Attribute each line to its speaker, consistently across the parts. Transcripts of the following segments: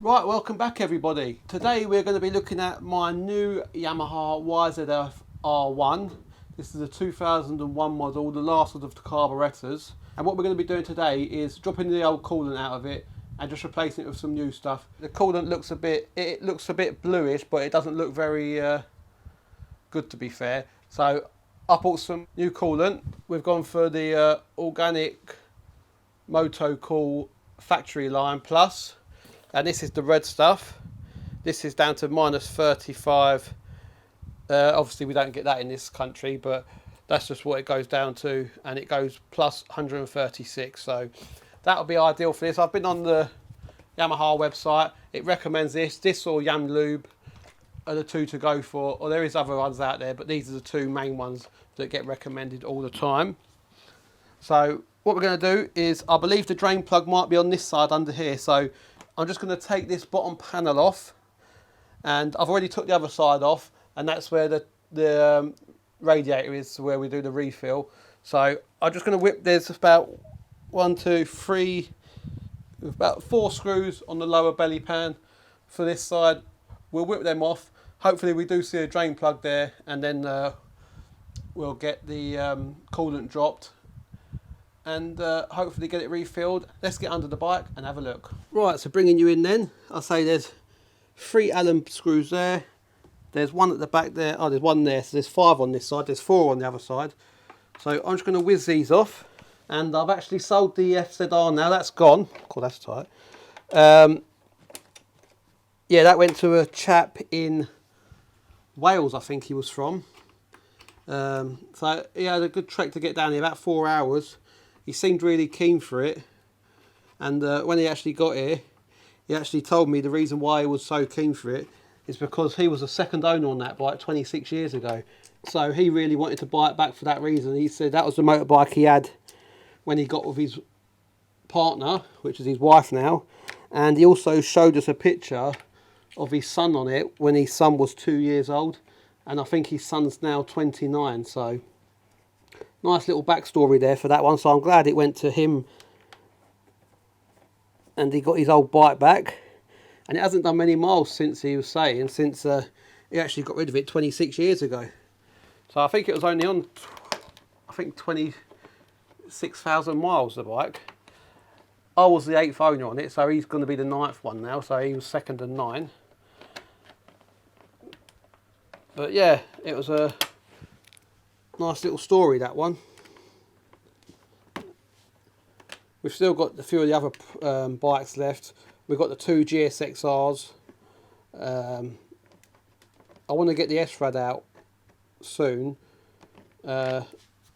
Speaker 1: Right, welcome back everybody. Today we're going to be looking at my new Yamaha YZF R1. This is a 2001 model, the last of the carburetors. And what we're going to be doing today is dropping the old coolant out of it and just replacing it with some new stuff. The coolant looks a bit bluish, but it doesn't look very good, to be fair. So I bought some new coolant. We've gone for the organic Motocool Factory Line Plus. And this is the red stuff. This is down to -35. Obviously we don't get that in this country, but that's just what it goes down to, and it goes plus 136. So that'll be ideal for this. I've been on the Yamaha website. It recommends this or Yam Lube are the two to go for, or there is other ones out there, but these are the two main ones that get recommended all the time. So what we're going to do is, I believe the drain plug might be on this side under here, so I'm just going to take this bottom panel off, and I've already took the other side off, and that's where the radiator is, where we do the refill. So I'm just going to whip, there's about 1, 2, 3, about 4 screws on the lower belly pan for this side. We'll whip them off. Hopefully we do see a drain plug there, and then we'll get the coolant dropped and hopefully get it refilled. Let's get under the bike and have a look. Right, so bringing you in then, I'll say there's 3 Allen screws there. There's one at the back there. Oh, there's one there. So there's 5 on this side. There's 4 on the other side. So I'm just going to whiz these off. And I've actually sold the FZR now. That's gone. Cool, that's tight. Yeah, that went to a chap in Wales, I think he was from. So he had a good trek to get down here, about 4 hours. He seemed really keen for it, and when he actually got here, he actually told me the reason why he was so keen for it is because he was a second owner on that bike 26 years ago. So he really wanted to buy it back for that reason. He said that was the motorbike he had when he got with his partner, which is his wife now, and he also showed us a picture of his son on it when his son was 2 years old, and I think his son's now 29, so nice little backstory there for that one. So I'm glad it went to him and he got his old bike back. And it hasn't done many miles since, he was saying, since he actually got rid of it 26 years ago. So I think it was only on, I think 26,000 miles, the bike. I was the 8th owner on it, so he's going to be the 9th one now. So he was second and 9. But yeah, it was a nice little story, that one. We've still got a few of the other bikes left. We've got the 2 GSXRs. I want to get the S-Rad out soon. I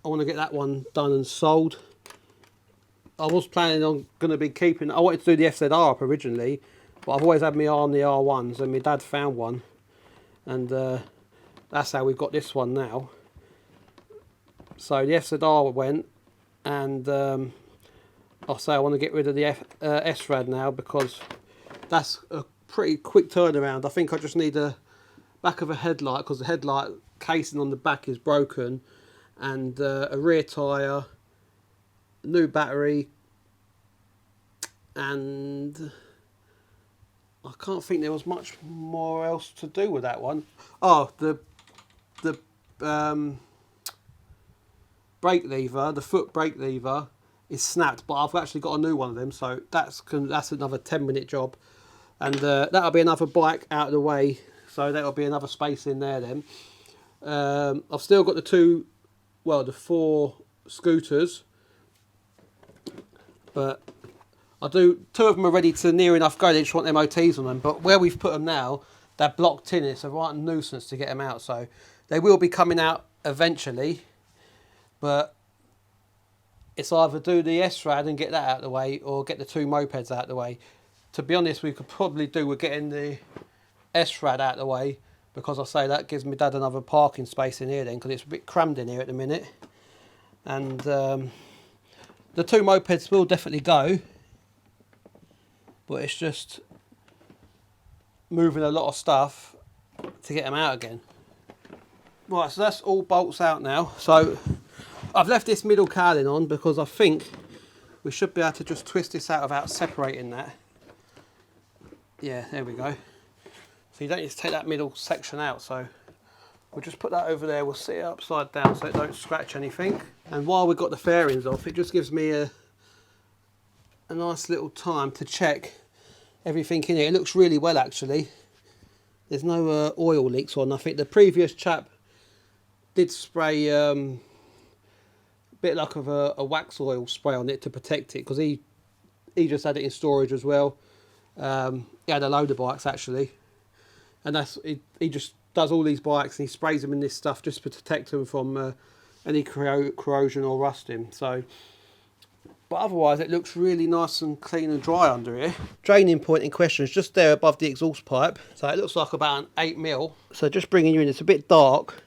Speaker 1: want to get that one done and sold. I was planning on going to be keeping, I wanted to do the FZR up originally, but I've always had my eye on the R1s, and my dad found one. And that's how we've got this one now. So the FZR went, and I'll say I want to get rid of the S-Rad now, because that's a pretty quick turnaround. I think I just need a back of a headlight, because the headlight casing on the back is broken, and a rear tyre, new battery, and I can't think there was much more else to do with that one. Oh, the brake lever, the foot brake lever is snapped, but I've actually got a new one of them, so that's another 10-minute job, and that'll be another bike out of the way, so that'll be another space in there then. I've still got the 4 scooters, but I do 2 of them are ready to near enough go. They just want MOTs on them, but where we've put them now, they're blocked in. It's a right nuisance to get them out, so they will be coming out eventually. But it's either do the S-Rad and get that out of the way, or get the 2 mopeds out of the way. To be honest, we could probably do with getting the S-Rad out of the way, because I say that gives my dad another parking space in here then, because it's a bit crammed in here at the minute. And the 2 mopeds will definitely go, but it's just moving a lot of stuff to get them out again. Right, so that's all bolts out now. So I've left this middle cowling on because I think we should be able to just twist this out without separating that. Yeah, there we go. So you don't need to take that middle section out, so we'll just put that over there. We'll sit it upside down so it don't scratch anything. And while we've got the fairings off, it just gives me a nice little time to check everything in here. It looks really well, actually. There's no oil leaks or nothing. The previous chap did spray a bit like of a wax oil spray on it to protect it, because he just had it in storage as well. He had a load of bikes actually, and he just does all these bikes and he sprays them in this stuff just to protect them from any corrosion or rusting. So, but otherwise it looks really nice and clean and dry under here. Draining point in question is just there above the exhaust pipe, so it looks like about an 8mm. So just bringing you in, it's a bit dark,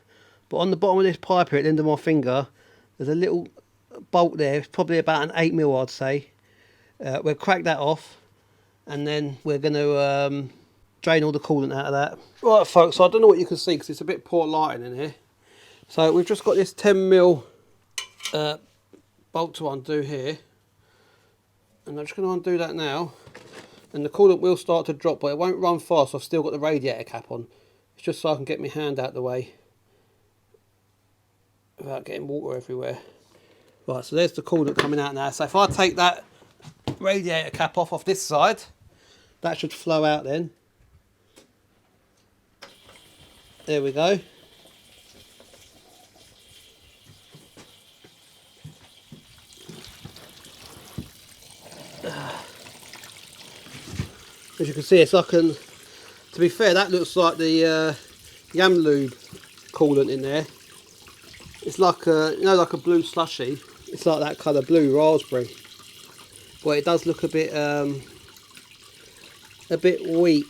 Speaker 1: but on the bottom of this pipe here at the end of my finger there's a little bolt there. It's probably about an 8mm, I'd say. We'll crack that off, and then we're going to drain all the coolant out of that. Right folks, so I don't know what you can see because it's a bit poor lighting in here. So we've just got this 10mm bolt to undo here, and I'm just going to undo that now, and the coolant will start to drop, but it won't run fast. I've still got the radiator cap on. It's just so I can get my hand out the way without getting water everywhere. Right, so there's the coolant coming out now. So if I take that radiator cap off this side, that should flow out then. There we go. As you can see, it's like to be fair, that looks like the Yam Lube coolant in there. It's like a, you know, like a blue slushy. It's like that colour, blue raspberry. But it does look a bit weak.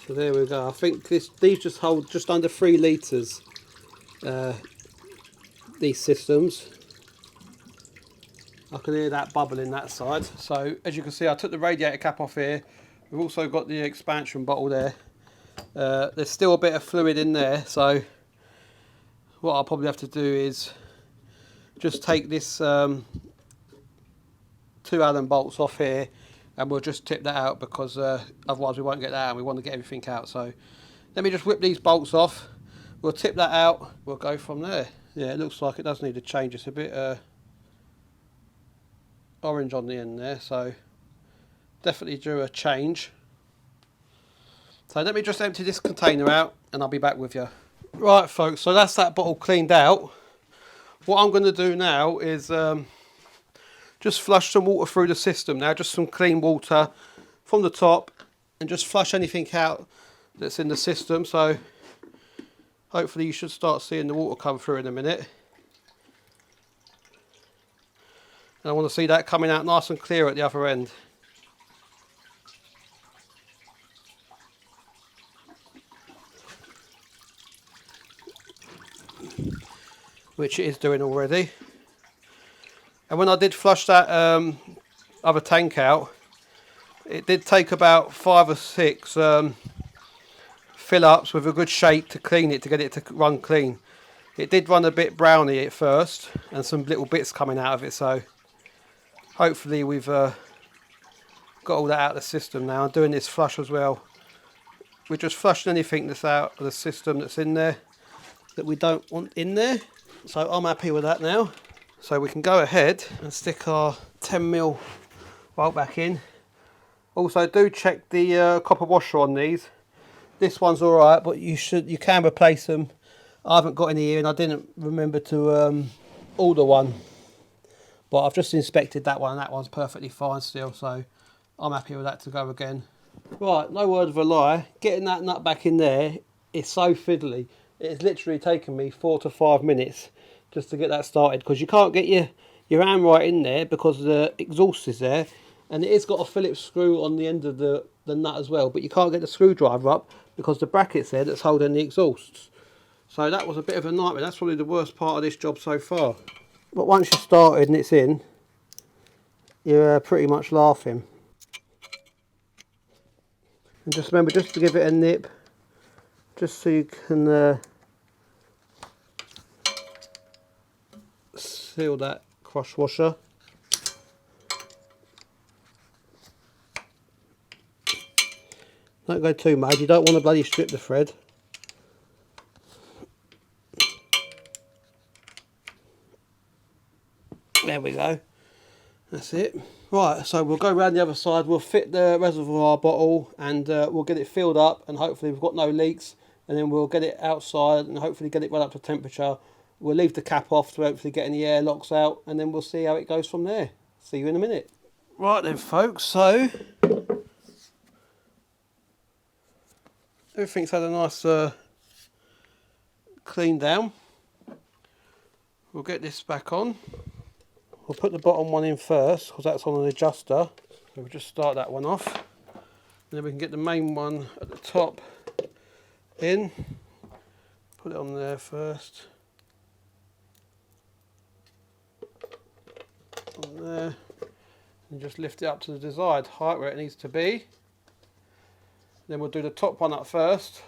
Speaker 1: So there we go. I think these just hold just under 3 litres. These systems. I can hear that bubbling that side. So as you can see, I took the radiator cap off here. We've also got the expansion bottle there. There's still a bit of fluid in there, so what I'll probably have to do is just take this 2 Allen bolts off here, and we'll just tip that out, because otherwise we won't get that out, and we want to get everything out. So let me just whip these bolts off, we'll tip that out, we'll go from there. Yeah, it looks like it does need a change. It's a bit orange on the end there, so definitely due a change. So let me just empty this container out and I'll be back with you. Right folks, so that's that bottle cleaned out. What I'm going to do now is just flush some water through the system now, just some clean water from the top, and just flush anything out that's in the system. So hopefully you should start seeing the water come through in a minute. And I want to see that coming out nice and clear at the other end. Which it is doing already. And when I did flush that other tank out, it did take about 5 or 6 fill-ups with a good shake to clean it, to get it to run clean. It did run a bit browny at first, and some little bits coming out of it, so hopefully we've got all that out of the system now. I'm doing this flush as well. We're just flushing anything that's out of the system that's in there that we don't want in there. So I'm happy with that now. So we can go ahead and stick our 10mm bolt back in. Also do check the copper washer on these. This one's alright, but you can replace them. I haven't got any here and I didn't remember to order one. But I've just inspected that one and that one's perfectly fine still, so I'm happy with that to go again. Right, no word of a lie, getting that nut back in there is so fiddly. It's literally taken me 4 to 5 minutes just to get that started, because you can't get your hand right in there because the exhaust is there, and it has got a Phillips screw on the end of the nut as well, but you can't get the screwdriver up because the bracket's there that's holding the exhausts. So that was a bit of a nightmare. That's probably the worst part of this job so far. But once you're started and it's in, you're pretty much laughing. And just remember, just to give it a nip, just so you can seal that cross washer. Don't go too mad, you don't want to bloody strip the thread. There we go, that's it. Right, so we'll go around the other side, we'll fit the reservoir bottle and we'll get it filled up, and hopefully we've got no leaks, and then we'll get it outside and hopefully get it right up to temperature. We'll leave the cap off to hopefully get any air locks out, and then we'll see how it goes from there. See you in a minute. Right then folks, so everything's had a nice clean down. We'll get this back on. We'll put the bottom one in first because that's on an adjuster. So we'll just start that one off. And then we can get the main one at the top in. Put it on there first. On there. And just lift it up to the desired height where it needs to be. Then we'll do the top one up first.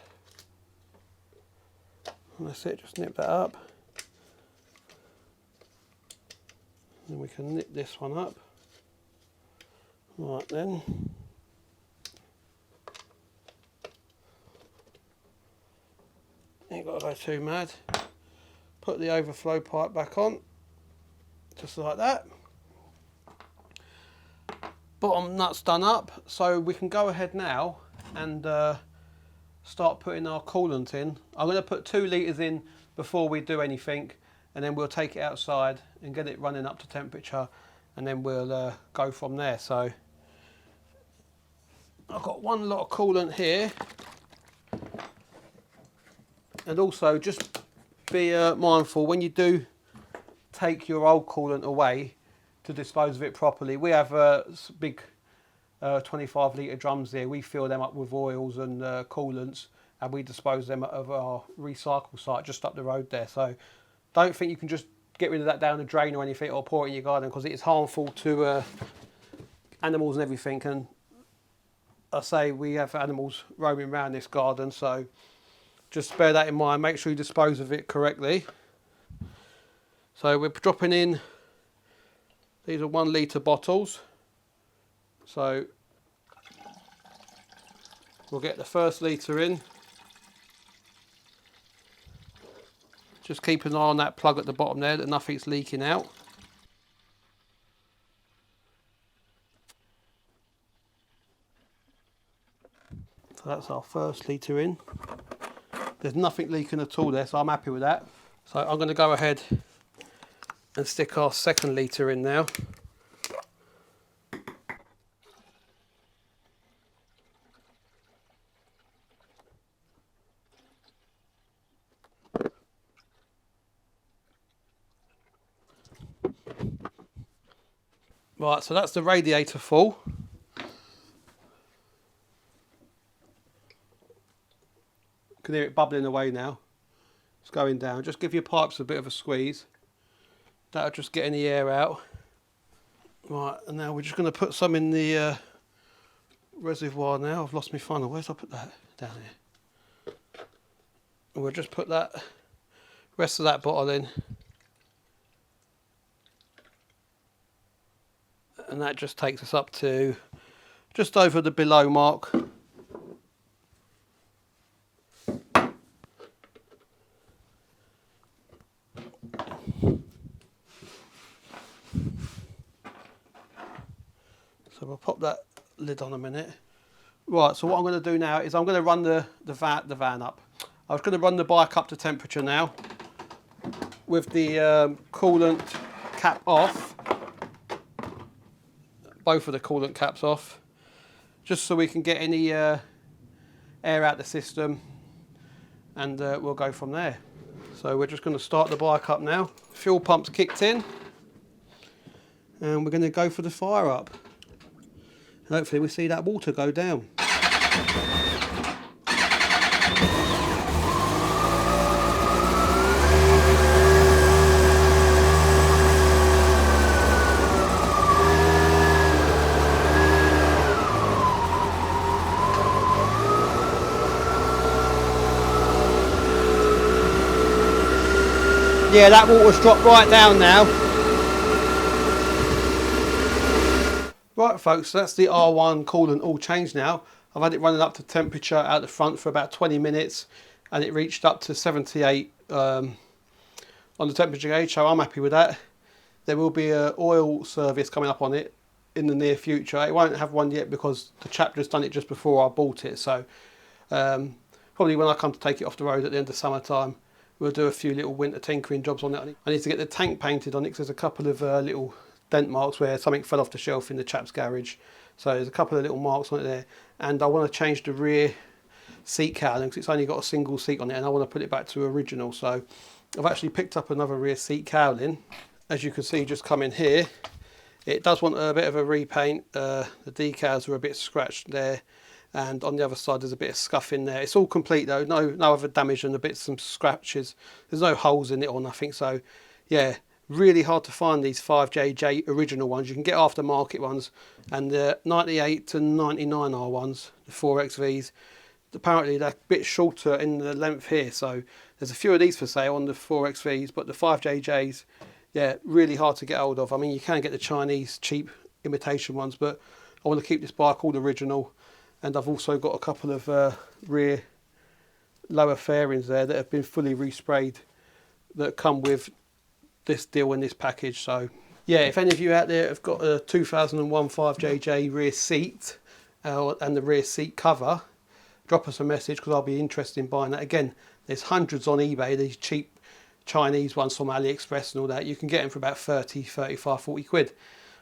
Speaker 1: And that's it, just nip that up. Then we can nip this one up. Right then. Ain't got to go too mad. Put the overflow pipe back on. Just like that. Bottom nut's done up, so we can go ahead now and start putting our coolant in. I'm going to put 2 litres in before we do anything, and then we'll take it outside and get it running up to temperature, and then we'll go from there. So I've got 1 lot of coolant here, and also just be mindful when you do take your old coolant away to dispose of it properly. We have big 25 litre drums here. We fill them up with oils and coolants, and we dispose them at our recycle site just up the road there. So don't think you can just get rid of that down the drain or anything, or pour it in your garden, because it is harmful to animals and everything. And I say we have animals roaming around this garden, so just bear that in mind. Make sure you dispose of it correctly. So we're dropping in, these are 1 litre bottles. So we'll get the first litre in. Just keep an eye on that plug at the bottom there, that nothing's leaking out. So that's our first litre in. There's nothing leaking at all there, so I'm happy with that. So I'm going to go ahead and stick our second litre in now. Right, so that's the radiator full. You can hear it bubbling away now. It's going down. Just give your pipes a bit of a squeeze. That'll just get any air out. Right, and now we're just going to put some in the reservoir now. I've lost my funnel. Where's I put that? Down here. And we'll just put that rest of that bottle in. And that just takes us up to just over the below mark. So we'll pop that lid on a minute. Right, so what I'm going to do now is I'm going to run the van up. I was going to run the bike up to temperature now with the coolant cap off. Both of the coolant caps off, just so we can get any air out the system, and we'll go from there. So we're just going to start the bike up now. Fuel pump's kicked in, and we're going to go for the fire up. Hopefully we see that water go down. Yeah, that water's dropped right down now. Right folks, so that's the R1 coolant all changed now. I've had it running up to temperature out the front for about 20 minutes and it reached up to 78 on the temperature gauge, so I'm happy with that. There will be an oil service coming up on it in the near future. It won't have one yet because the chap just done it just before I bought it, so probably when I come to take it off the road at the end of summertime, we'll do a few little winter tinkering jobs on it. I need to get the tank painted on it because there's a couple of little dent marks where something fell off the shelf in the chap's garage. So there's a couple of little marks on it there, and I want to change the rear seat cowling because it's only got a single seat on it and I want to put it back to original. So I've actually picked up another rear seat cowling. As you can see, just come in here, it does want a bit of a repaint. The decals are a bit scratched there, and on the other side there's a bit of scuff in there. It's all complete though, no other damage than a bit, some scratches. There's no holes in it or nothing. So yeah, really hard to find these 5JJ original ones. You can get aftermarket ones, and the 98 to 99 R1s, the 4XVs, apparently they're a bit shorter in the length here. So there's a few of these for sale on the 4XVs, but the 5JJs, yeah, really hard to get hold of. I mean, you can get the Chinese cheap imitation ones, but I want to keep this bike all original. And I've also got a couple of rear lower fairings there that have been fully resprayed that come with this deal in this package. So yeah, if any of you out there have got a 2001 5JJ rear seat and the rear seat cover, drop us a message because I'll be interested in buying that. Again, there's hundreds on eBay, these cheap Chinese ones from AliExpress and all that. You can get them for about 30, 35, 40 quid.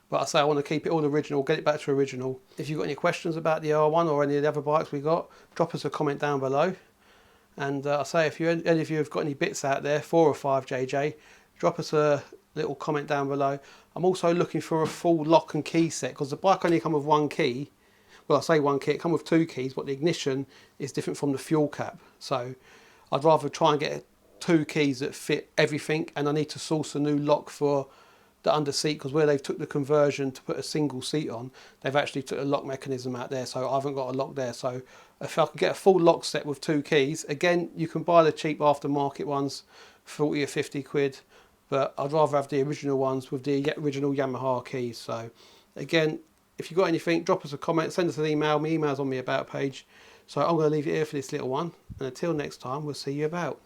Speaker 1: But I say I want to keep it all original, get it back to original. If you've got any questions about the R1 or any of the other bikes we got, drop us a comment down below. And I say if any of you have got any bits out there for a 5JJ, drop us a little comment down below. I'm also looking for a full lock and key set because the bike only comes with one key. Well, I say one key, it comes with two keys, but the ignition is different from the fuel cap. So I'd rather try and get two keys that fit everything, and I need to source a new lock for the under seat because where they've took the conversion to put a single seat on, they've actually took a lock mechanism out there, so I haven't got a lock there. So if I can get a full lock set with two keys, again, you can buy the cheap aftermarket ones, 40 or 50 quid, but I'd rather have the original ones with the original Yamaha keys. So again, if you've got anything, drop us a comment, send us an email. My email's on my about page. So I'm going to leave it here for this little one, and until next time, we'll see you about.